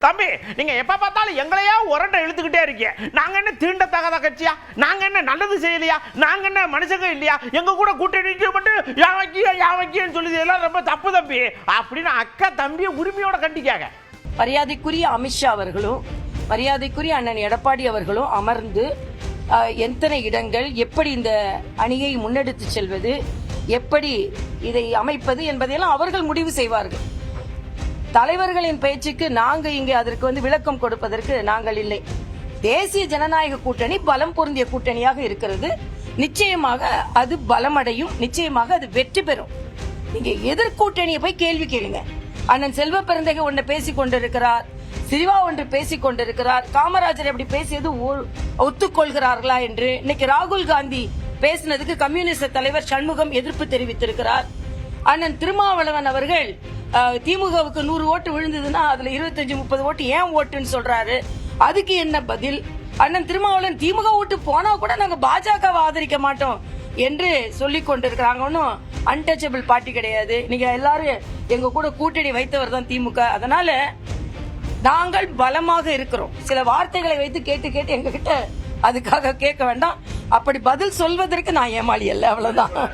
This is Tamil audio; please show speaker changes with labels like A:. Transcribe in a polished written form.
A: தம்பி, நீங்க எப்ப பார்த்தாலும் எங்களையா உரண்டை இழுத்துக்கிட்டே இருக்கீங்க. நாங்க என்ன தீண்டத்தகாத கட்சியா? நாங்க என்ன நல்லது செய்யலையா? நாங்க என்ன மனுஷங்க இல்லையா? எங்க கூட கூட்டணி மட்டும் யாவக்கியன்னு சொல்லி எல்லாம் ரொம்ப தப்பு தம்பி அப்படின்னு அக்கா தம்பியை உரிமையோட கண்டிக்காங்க.
B: மரியாதைக்குரிய அமித்ஷா அவர்களும் மரியாதைக்குரிய அண்ணன் எடப்பாடி அவர்களும் அமர்ந்து எத்தனை இடங்கள், எப்படி இந்த அணியை முன்னெடுத்து செல்வது, எப்படி இதை அமைப்பது என்பதையெல்லாம் அவர்கள் முடிவு செய்வார்கள். தலைவர்களின் பேச்சுக்கு நாங்க இங்கே அதற்கு விளக்கம் கொடுப்பதற்கு நாங்கள் இல்லை. தேசிய ஜனநாயக கூட்டணி பலம் பொருந்திய கூட்டணியாக இருக்கிறது. நிச்சயமாக அது பலமடையும், நிச்சயமாக அது வெற்றி பெறும். நீங்க எதிர்கூட்டணியை போய் கேள்வி கேளுங்க. அண்ணன் செல்வ பெருந்தகை ஒன்று பேசிக் கொண்டிருக்கிறார், சிரிவா ஒன்று பேசிக் கொண்டிருக்கிறார், காமராஜர் எப்படி பேசியது ஒத்துக்கொள்கிறார்களா என்று. இன்னைக்கு ராகுல் காந்தி பேசினதுக்கு கம்யூனிஸ்ட் தலைவர் சண்முகம் எதிர்ப்பு தெரிவித்திருக்கிறார். அண்ணன் திருமாவளவன் அவர்கள் திமுகவுக்கு 100 ஓட்டு விழுந்ததுன்னா அதுல 25-30 ஓட்டு ஏன் ஓட்டுன்னு சொல்றாரு. அதுக்கு என்ன பதில்? அண்ணன் திருமாவளவன் திமுக ஓட்டு போனா கூட நாங்க பாஜகவை ஆதரிக்க மாட்டோம் என்று சொல்லிக் கொண்டிருக்கிறாங்க. ஒன்னும் அன்டச்சபிள் பார்ட்டி கிடையாது. நீங்க எல்லாரும் எங்க கூட கூட்டணி வைத்தவர் தான் திமுக. அதனால நாங்கள் பலமாக இருக்கிறோம். சில வார்த்தைகளை வைத்து கேட்டு எங்க கிட்ட அதுக்காக கேட்க வேண்டாம். அப்படி பதில் சொல்வதற்கு நான் ஏமாளி அல்ல, அவ்வளவுதான்.